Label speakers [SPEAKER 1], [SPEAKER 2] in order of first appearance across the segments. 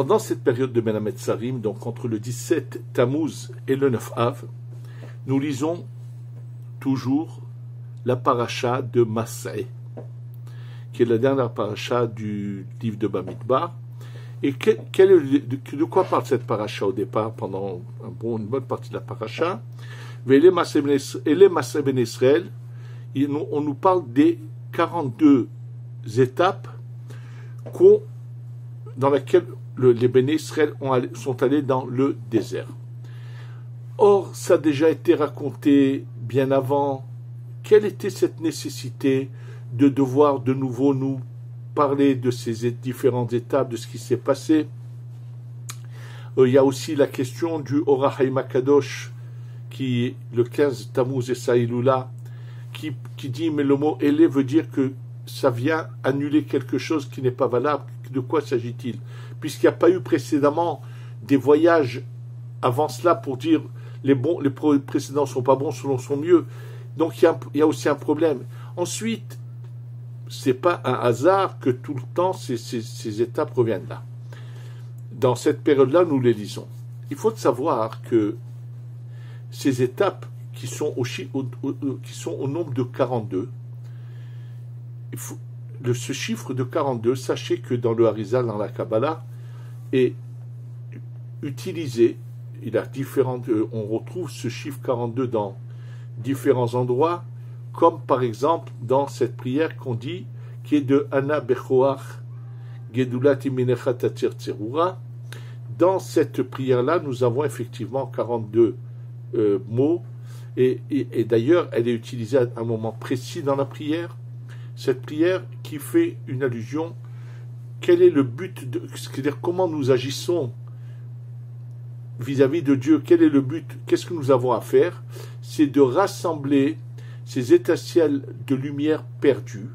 [SPEAKER 1] Pendant cette période de Ben Hametzarim, donc entre le 17 Tammuz et le 9 Av, nous lisons toujours la paracha de Mas'eh, qui est la dernière paracha du livre de Bamidbar. Et de quoi parle cette paracha au départ, pendant une bonne partie de la paracha? Et les Mas'eh ben Israël, on nous parle des 42 étapes dans lesquelles les Béné Israël sont allés dans le désert. Or, ça a déjà été raconté bien avant. Quelle était cette nécessité de devoir de nouveau nous parler de ces différentes étapes, de ce qui s'est passé? Il y a aussi la question du Ora Haim Kadosh, qui, le 15 Tammuz et Saïloula, qui dit, mais le mot Élé veut dire que ça vient annuler quelque chose qui n'est pas valable. De quoi s'agit-il? Puisqu'il n'y a pas eu précédemment des voyages avant cela pour dire les précédents ne sont pas bons, selon sont mieux. Donc il y a aussi un problème. Ensuite, ce n'est pas un hasard que tout le temps ces étapes reviennent là. Dans cette période-là, nous les lisons. Il faut savoir que ces étapes qui sont au nombre de 42, ce chiffre de 42, sachez que dans le Harizal, dans la Kabbalah, est utilisé. On retrouve ce chiffre 42 dans différents endroits, comme par exemple dans cette prière qu'on dit, qui est de Anna Bechoach Gedulat Iminecha Tatir Tzerura. Dans cette prière-là, nous avons effectivement 42 mots, et d'ailleurs, elle est utilisée à un moment précis dans la prière. Cette prière qui fait une allusion, quel est le but, c'est-à-dire comment nous agissons vis-à-vis de Dieu, quel est le but, qu'est-ce que nous avons à faire? C'est de rassembler ces étincelles de lumière perdues,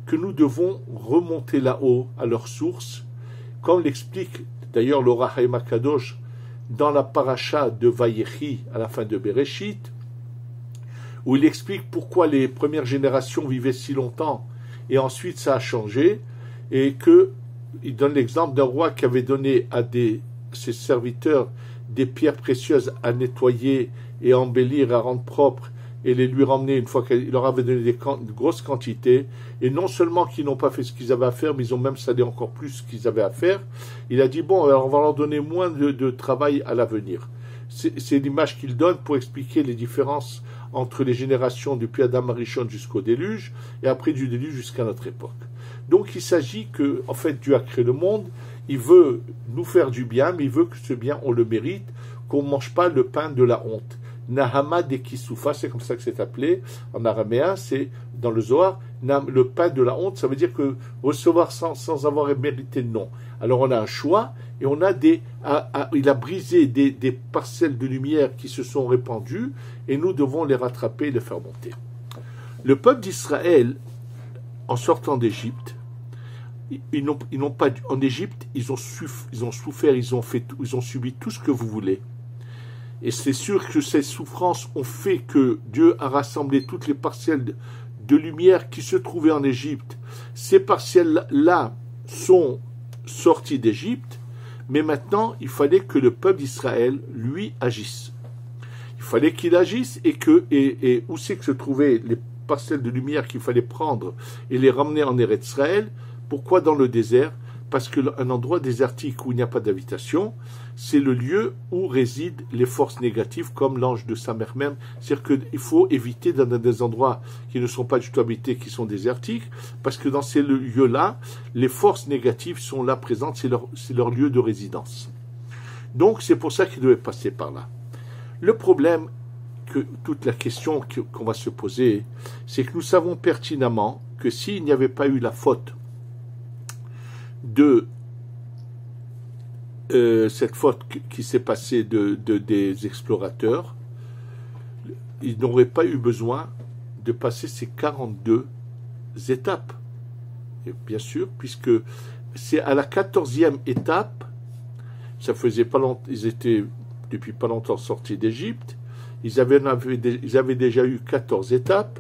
[SPEAKER 1] que nous devons remonter là-haut à leur source, comme l'explique d'ailleurs l'Ora Haim Kadosh dans la paracha de Vayechi à la fin de Bereshit, où il explique pourquoi les premières générations vivaient si longtemps et ensuite ça a changé, et il donne l'exemple d'un roi qui avait donné à ses serviteurs des pierres précieuses à nettoyer et à embellir, à rendre propres, et les lui ramener une fois qu'il leur avait donné de grosses quantités, et non seulement qu'ils n'ont pas fait ce qu'ils avaient à faire, mais ils ont même salé encore plus ce qu'ils avaient à faire. Il a dit, bon, alors on va leur donner moins de travail à l'avenir. C'est l'image qu'il donne pour expliquer les différences entre les générations depuis Adam Arishon jusqu'au déluge, et après du déluge jusqu'à notre époque. Donc il s'agit que, en fait, Dieu a créé le monde, il veut nous faire du bien, mais il veut que ce bien, on le mérite, qu'on ne mange pas le pain de la honte. Nahama de Kisufa, c'est comme ça que c'est appelé, en araméen, c'est dans le Zohar, le pain de la honte, ça veut dire que recevoir sans avoir mérité, non. Alors on a un choix, et on a il a brisé des parcelles de lumière qui se sont répandues, et nous devons les rattraper et les faire monter. Le peuple d'Israël, en sortant d'Égypte, ils n'ont pas, en Égypte, ils ont souffert, ils ont subi tout ce que vous voulez. Et c'est sûr que ces souffrances ont fait que Dieu a rassemblé toutes les parcelles de lumière qui se trouvaient en Égypte. Ces parcelles-là sont sorties d'Égypte, mais maintenant, il fallait que le peuple d'Israël, lui, agisse. Il fallait qu'il agisse, et où c'est que se trouvaient les parcelles de lumière qu'il fallait prendre et les ramener en Eretz Israël? Pourquoi dans le désert? Parce qu'un endroit désertique où il n'y a pas d'habitation, c'est le lieu où résident les forces négatives, comme l'ange de sa mère même. C'est-à-dire qu'il faut éviter dans des endroits qui ne sont pas du tout habités, qui sont désertiques, parce que dans ces lieux-là, les forces négatives sont là présentes, c'est leur lieu de résidence. Donc c'est pour ça qu'ils devaient passer par là. Le problème, toute la question qu'on va se poser, c'est que nous savons pertinemment que s'il n'y avait pas eu la faute de cette faute qui s'est passée des explorateurs, ils n'auraient pas eu besoin de passer ces 42 étapes. Et bien sûr, puisque c'est à la 14e étape, ça faisait pas longtemps, ils étaient depuis pas longtemps sortis d'Égypte, ils avaient déjà eu 14 étapes,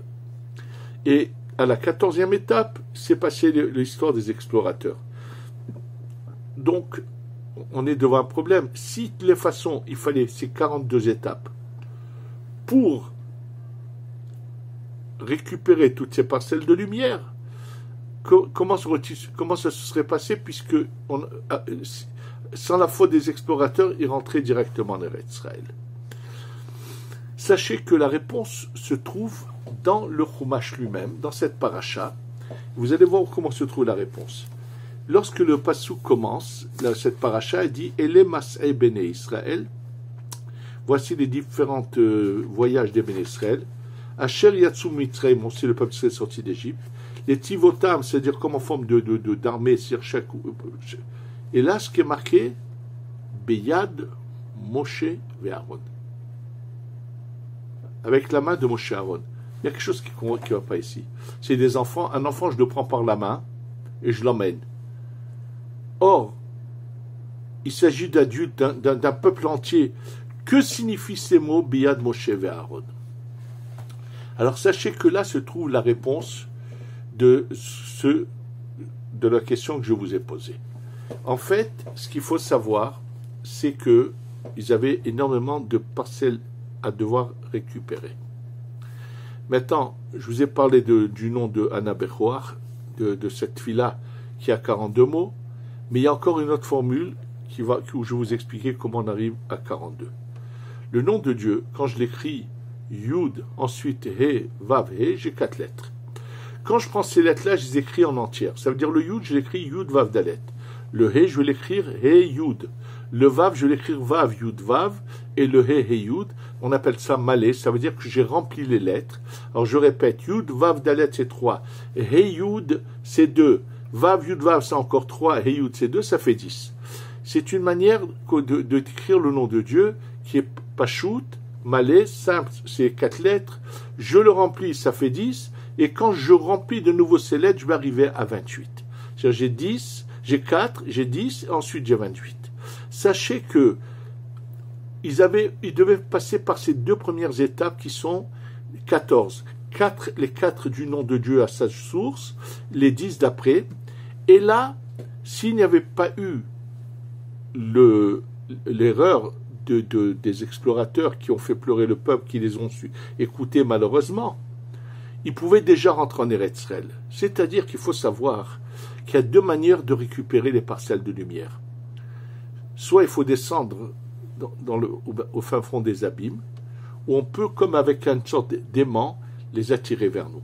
[SPEAKER 1] et à la 14e étape, c'est passé l'histoire des explorateurs. Donc, on est devant un problème. Si de les façons, il fallait ces 42 étapes pour récupérer toutes ces parcelles de lumière, comment ça se serait passé, puisque sans la faute des explorateurs, ils rentraient directement en Eretz Israël. Sachez que la réponse se trouve dans le Chumash lui-même, dans cette paracha. Vous allez voir comment se trouve la réponse. Lorsque le passouk commence, cette paracha, elle dit « Ele mas'e bene Israël » voici les différents voyages des Béné Israël. Asher Yatsu Mitzrayim, c'est le peuple d'Israël sorti d'Égypte. Les Tivotam, c'est-à-dire comme en forme d'armée, sur chaque. Et là, ce qui est marqué, Beyad Moshe Ve'Aaron. Avec la main de Moshe Aaron. Il y a quelque chose qui ne va pas ici. C'est des enfants. Un enfant, je le prends par la main et je l'emmène. Or, il s'agit d'adultes, d'un peuple entier. Que signifient ces mots, Beyad Moshe Ve'Aaron? Alors, sachez que là se trouve la réponse de la question que je vous ai posée. En fait, ce qu'il faut savoir, c'est que ils avaient énormément de parcelles à devoir récupérer. Maintenant, je vous ai parlé du nom de Anna Bechoar, de cette fille-là qui a 42 mots, mais il y a encore une autre formule où je vais vous expliquer comment on arrive à 42. Le nom de Dieu, quand je l'écris Yud, ensuite He, Vav, He, j'ai 4 lettres. Quand je prends ces lettres-là, je les écris en entière. Ça veut dire le Yud, je l'écris Yud, Vav, Dalet. Le He, je vais l'écrire He, Yud. Le Vav, je vais l'écrire Vav, Yud, Vav. Et le He, He, Yud, on appelle ça Malé. Ça veut dire que j'ai rempli les lettres. Alors je répète, Yud, Vav, Dalet, c'est 3. He, Yud, c'est 2. Vav, Yud, Vav, c'est encore 3. He, Yud, c'est 2, ça fait 10. C'est une manière de décrire le nom de Dieu qui est Pachout, Malé, simple, c'est 4 lettres. Je le remplis, ça fait 10. Et quand je remplis de nouveau ces lettres, je vais arriver à 28. C'est-à-dire j'ai 10, j'ai 4, j'ai 10, et ensuite j'ai 28. Sachez que ils devaient passer par ces 2 premières étapes qui sont 14. Les 4 du nom de Dieu à sa source, les 10 d'après. Et là, s'il n'y avait pas eu l'erreur des explorateurs qui ont fait pleurer le peuple, qui les ont écoutés malheureusement, ils pouvaient déjà rentrer en Eretz Israël. C'est-à-dire qu'il faut savoir qu'il y a 2 manières de récupérer les parcelles de lumière. Soit il faut descendre au fin fond des abîmes, ou on peut, comme avec une sorte d'aimant, les attirer vers nous.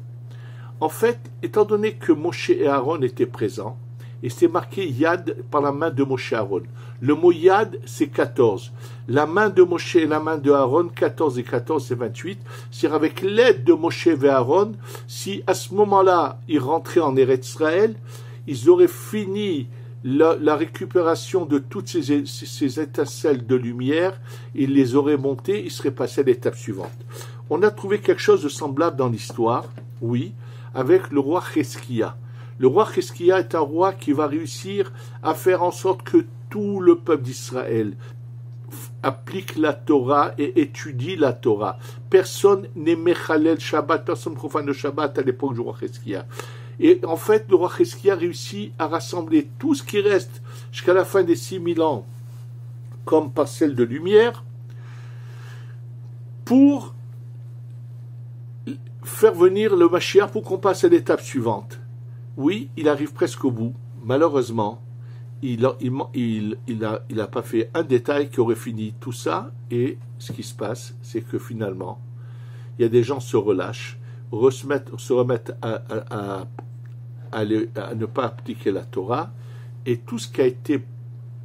[SPEAKER 1] En fait, étant donné que Moshe et Aaron étaient présents, et c'est marqué Yad par la main de Moshe et Aaron. Le mot Yad, c'est 14. La main de Moshe et la main de Aaron, 14 et 14, c'est 28. C'est-à-dire avec l'aide de Moshe et Aaron, si à ce moment-là, ils rentraient en Eretz Israël, ils auraient fini la récupération de toutes ces étincelles de lumière, ils les auraient montées, ils seraient passés à l'étape suivante. On a trouvé quelque chose de semblable dans l'histoire, oui, avec le roi Cheskia. Le roi Cheskia est un roi qui va réussir à faire en sorte que tout le peuple d'Israël applique la Torah et étudie la Torah. Personne n'est Mechalel Shabbat, personne profane le Shabbat à l'époque du roi Cheskia. Et en fait, le roi Cheskia réussit à rassembler tout ce qui reste jusqu'à la fin des 6000 ans comme parcelle de lumière pour faire venir le Mashiach pour qu'on passe à l'étape suivante. Oui, il arrive presque au bout. Malheureusement, il n'a pas fait un détail qui aurait fini tout ça. Et ce qui se passe, c'est que finalement, il y a des gens qui se relâchent, se remettent à ne pas appliquer la Torah. Et tout ce qui a été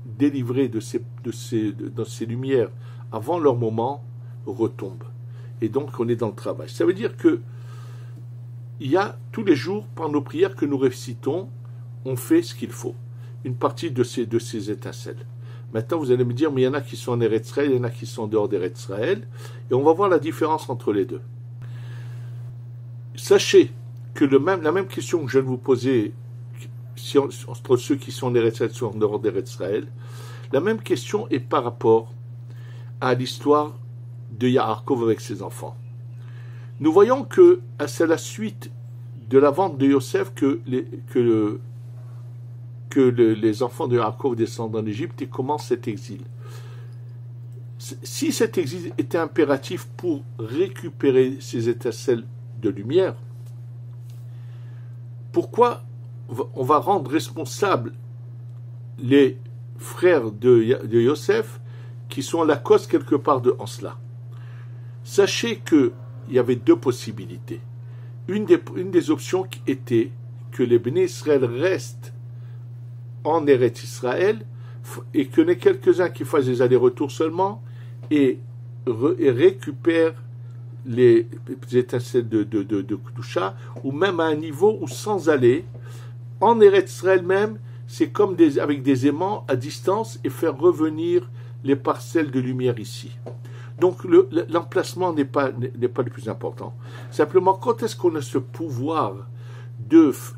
[SPEAKER 1] délivré dans ces lumières avant leur moment retombe. Et donc, on est dans le travail. Ça veut dire que il y a tous les jours, par nos prières que nous récitons, on fait ce qu'il faut. Une partie de ces étincelles. Maintenant, vous allez me dire, mais il y en a qui sont en Eretz Israël, il y en a qui sont en dehors d'Eretz Israël, et on va voir la différence entre les deux. Sachez que la même question que je viens de vous poser entre ceux qui sont en Eretz Israël et ceux en dehors d'Eretz Israël, la même question est par rapport à l'histoire de Yaakov avec ses enfants. Nous voyons que c'est la suite de la vente de Yosef que que les enfants de Yaakov descendent en Égypte et commencent cet exil. Si cet exil était impératif pour récupérer ces étincelles de lumière, pourquoi on va rendre responsables les frères de Yosef qui sont la cause quelque part en cela? Sachez qu'il y avait deux possibilités. Une des options était que les Béné Israël restent en Eretz Israël et qu'il y en ait quelques-uns qui fassent des allers-retours seulement et récupèrent les étincelles de Kedusha, ou même à un niveau où sans aller, en Eretz Israël même, c'est comme avec des aimants à distance et faire revenir les parcelles de lumière ici. Donc l'emplacement n'est pas le plus important. Simplement, quand est-ce qu'on a ce pouvoir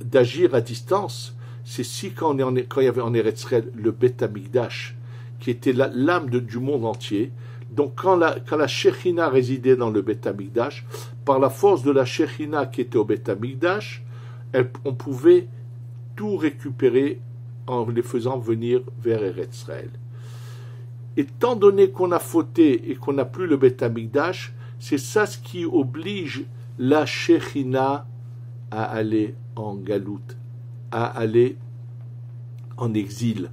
[SPEAKER 1] d'agir à distance? C'est si quand il y avait en Eretz Israël le Beth Amikdash, qui était l'âme du monde entier. Donc quand la Shechina résidait dans le Beth Amikdash, par la force de la Shechina qui était au Beth Amikdash, on pouvait tout récupérer en les faisant venir vers Eretz Israël. Étant donné qu'on a fauté et qu'on n'a plus le Beth Amikdash, c'est ça ce qui oblige la Shechina à aller en galoute, à aller en exil,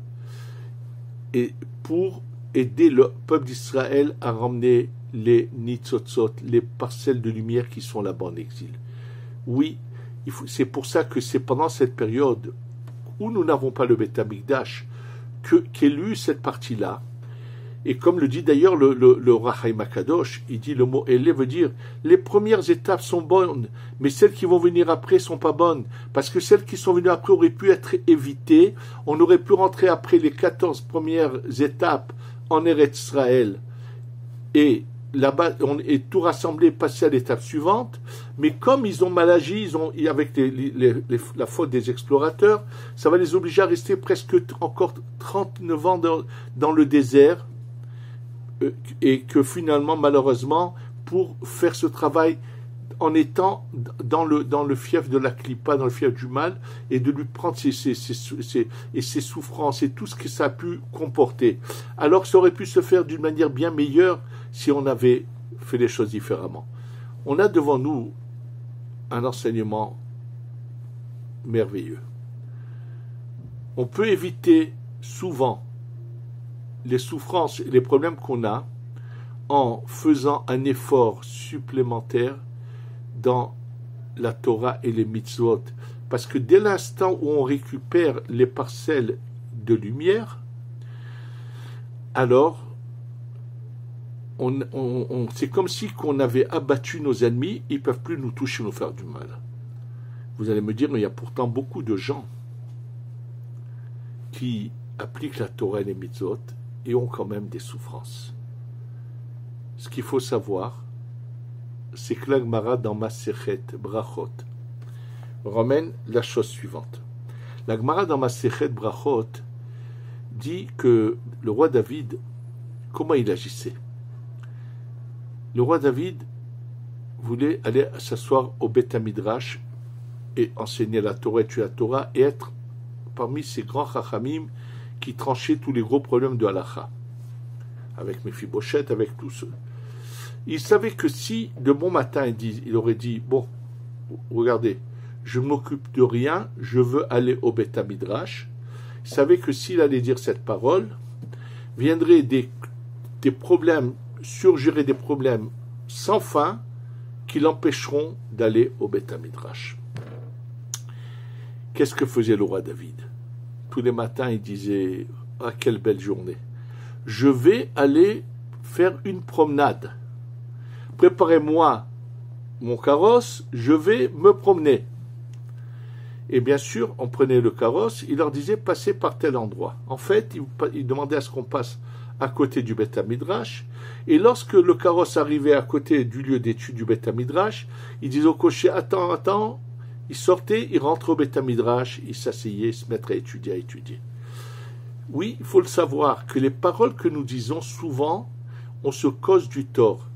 [SPEAKER 1] et pour aider le peuple d'Israël à ramener les nitzotzot, les parcelles de lumière qui sont là-bas en exil. Oui, c'est pour ça que c'est pendant cette période où nous n'avons pas le Beth Amikdash qu'est lue cette partie-là. Et comme le dit d'ailleurs le Rachaim Akadosh, il dit le mot Elé veut dire les premières étapes sont bonnes, mais celles qui vont venir après sont pas bonnes, parce que celles qui sont venues après auraient pu être évitées, on aurait pu rentrer après les 14 premières étapes en Eretz Israël, et là-bas, on est tout rassemblé, passé à l'étape suivante, mais comme ils ont mal agi, avec la faute des explorateurs, ça va les obliger à rester presque encore 39 ans dans le désert, et que finalement, malheureusement, pour faire ce travail en étant dans le fief de la Klippa, dans le fief du mal, et de lui prendre ses souffrances et tout ce que ça a pu comporter. Alors que ça aurait pu se faire d'une manière bien meilleure si on avait fait les choses différemment. On a devant nous un enseignement merveilleux. On peut éviter souvent les souffrances et les problèmes qu'on a en faisant un effort supplémentaire dans la Torah et les mitzvot. Parce que dès l'instant où on récupère les parcelles de lumière, alors c'est comme si qu'on avait abattu nos ennemis, ils ne peuvent plus nous toucher, nous faire du mal. Vous allez me dire, mais il y a pourtant beaucoup de gens qui appliquent la Torah et les mitzvot et ont quand même des souffrances. Ce qu'il faut savoir, c'est que la Gemara dans Masechet Brachot ramène la chose suivante. La Gemara dans Masechet Brachot dit que le roi David, comment il agissait? Le roi David voulait aller s'asseoir au Beth Midrash et enseigner la Torah, étudier la Torah et être parmi ces grands chachamim qui tranchaient tous les gros problèmes de halacha, avec Mephibosheth, avec tous ceux. Il savait que si de bon matin il aurait dit bon, regardez, je ne m'occupe de rien, je veux aller au Beth Midrash, il savait que s'il allait dire cette parole, viendraient des problèmes, surgiraient des problèmes sans fin qui l'empêcheront d'aller au Beth Midrash. Qu'est-ce que faisait le roi David? Tous les matins, il disait « Ah, quelle belle journée! Je vais aller faire une promenade. Préparez-moi mon carrosse, je vais me promener. » Et bien sûr, on prenait le carrosse, il leur disait « Passez par tel endroit. » En fait, il demandait à ce qu'on passe à côté du Beth Midrash. Et lorsque le carrosse arrivait à côté du lieu d'étude du Beth Midrash, il disait au cocher « Attends. » Il sortait, il rentrait au Beth Midrash, il s'asseyait, il se mettrait à étudier. Oui, il faut le savoir, que les paroles que nous disons, souvent, on se cause du tort.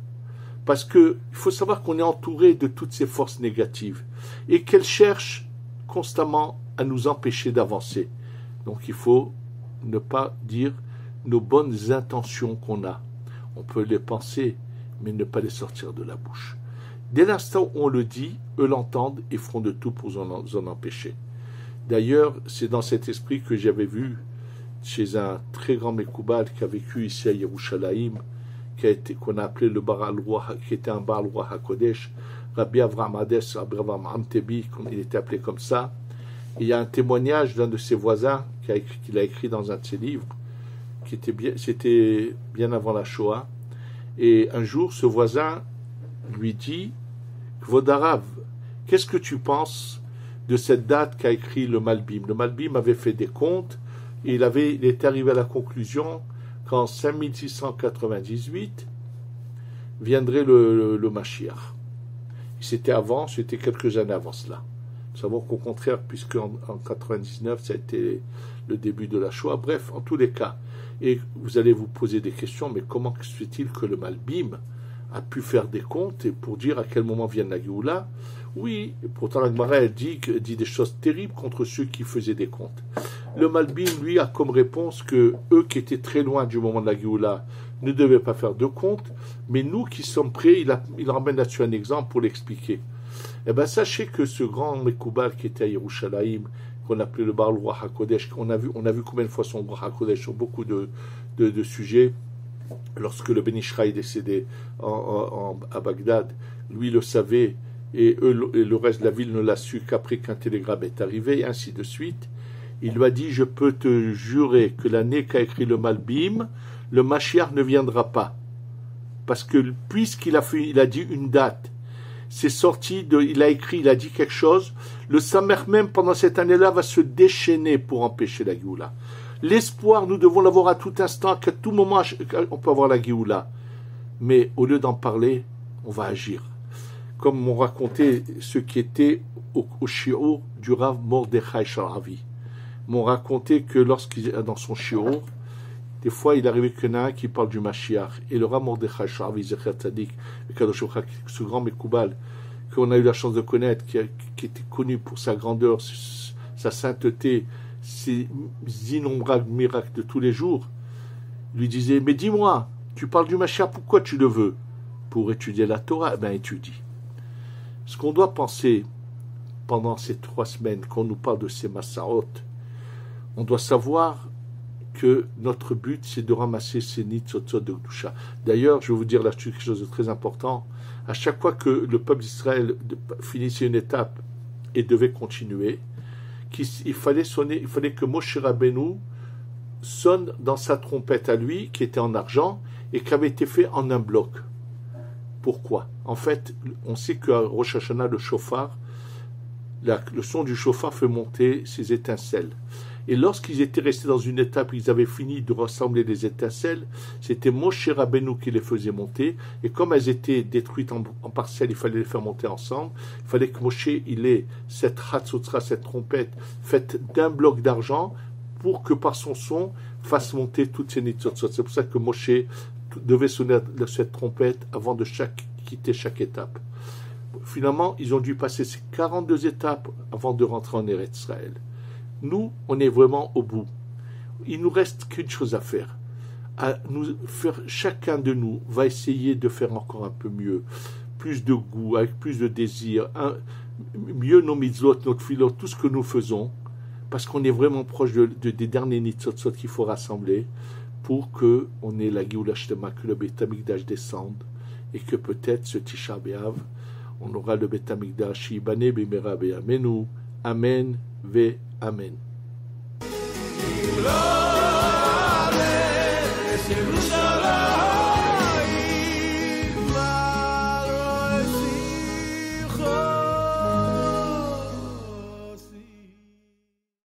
[SPEAKER 1] Parce qu'il faut savoir qu'on est entouré de toutes ces forces négatives et qu'elles cherchent constamment à nous empêcher d'avancer. Donc il faut ne pas dire nos bonnes intentions qu'on a. On peut les penser, mais ne pas les sortir de la bouche. Dès l'instant où on le dit, eux l'entendent et feront de tout pour nous en empêcher. D'ailleurs, c'est dans cet esprit que j'avais vu chez un très grand Mekoubal qui a vécu ici à Yerushalayim, qu'on a appelé le Bar al-Roi, qui était un Bar al-Roi HaKodesh, Rabbi Avraham Hades, Rabbi Avraham Amtebi, il était appelé comme ça. Et il y a un témoignage d'un de ses voisins qu'il a écrit dans un de ses livres, c'était bien avant la Shoah. Et un jour, ce voisin lui dit, Kvodarav, qu'est-ce que tu penses de cette date qu'a écrit le Malbim? Le Malbim avait fait des comptes et il était arrivé à la conclusion qu'en 5698 viendrait le Mashiach. C'était quelques années avant cela. Nous savons qu'au contraire, puisqu'en 99, ça a été le début de la Shoah. Bref, en tous les cas. Et vous allez vous poser des questions, mais comment se fait-il que le Malbim a pu faire des comptes pour dire à quel moment vient la Géoula? Oui, pourtant la Gemara elle dit des choses terribles contre ceux qui faisaient des comptes. Le Malbim, lui, a comme réponse que eux qui étaient très loin du moment de la Géoula ne devaient pas faire de comptes, mais nous qui sommes prêts, il ramène là-dessus un exemple pour l'expliquer. Eh bien, sachez que ce grand Mekoubal qui était à Yerushalayim, qu'on appelait le Bar al-Roi HaKodesh, on a vu combien de fois son Roi HaKodesh sur beaucoup de sujets. Lorsque le Ben Ishra est décédé à Bagdad, lui le savait, et le reste de la ville ne l'a su qu'après qu'un télégramme est arrivé, et ainsi de suite. Il lui a dit, je peux te jurer que l'année qu'a écrit le Malbim, le Mashiach ne viendra pas. Parce que puisqu'il a dit une date, c'est sorti il a dit quelque chose, le Samer même pendant cette année-là va se déchaîner pour empêcher la Géoula. L'espoir, nous devons l'avoir à tout instant, qu'à tout moment on peut avoir la Géoula. Mais au lieu d'en parler, on va agir. Comme m'ont raconté ceux qui étaient au shiur du Rav Mordechai Sharavi. M'ont raconté que dans son shiur, des fois il arrivait qu'il y en a un qui parle du Mashiach. Et le Rav Mordechai Sharavi, Zecher Tzadik, ce grand Mekoubal, qu'on a eu la chance de connaître, qui était connu pour sa grandeur, sa sainteté, ses innombrables miracles de tous les jours, lui disait, mais dis-moi, tu parles du Mashiach, pourquoi tu le veux? Pour étudier la Torah? Eh bien, étudie. Ce qu'on doit penser pendant ces 3 semaines, qu'on nous parle de ces Massaot, on doit savoir que notre but, c'est de ramasser ces nitzotzot de Kedusha. D'ailleurs, je vais vous dire là-dessus quelque chose de très important. À chaque fois que le peuple d'Israël finissait une étape et devait continuer, il fallait que Moshe Rabbeinu sonne dans sa trompette à lui, qui était en argent, et qui avait été fait en un bloc. Pourquoi? En fait, on sait qu'à Rosh Hashanah, le shofar, le son du shofar fait monter ses étincelles. Et lorsqu'ils étaient restés dans une étape, ils avaient fini de rassembler les étincelles, c'était Moshe Rabbeinu qui les faisait monter, et comme elles étaient détruites en parcelles, il fallait les faire monter ensemble, il fallait que Moshe, il ait cette Hatzotra, cette trompette, faite d'un bloc d'argent, pour que par son son, fasse monter toutes ces nitzotzot. C'est pour ça que Moshe devait sonner cette trompette avant de quitter chaque étape. Finalement, ils ont dû passer ces 42 étapes avant de rentrer en Eretz Israël. Nous, on est vraiment au bout. Il nous reste qu'une chose à faire. Chacun de nous va essayer de faire encore un peu mieux, plus de goût, avec plus de désir, mieux nos mitzvot, notre philo, tout ce que nous faisons, parce qu'on est vraiment proche des derniers nitzotzot qu'il faut rassembler pour qu'on ait la Géoula Shlema, que le Beit HaMikdash descende, et que peut-être ce Tisha B'Av, on aura le Beit HaMikdash Yibane B'mera B'Yameinu. Amen ve Amen.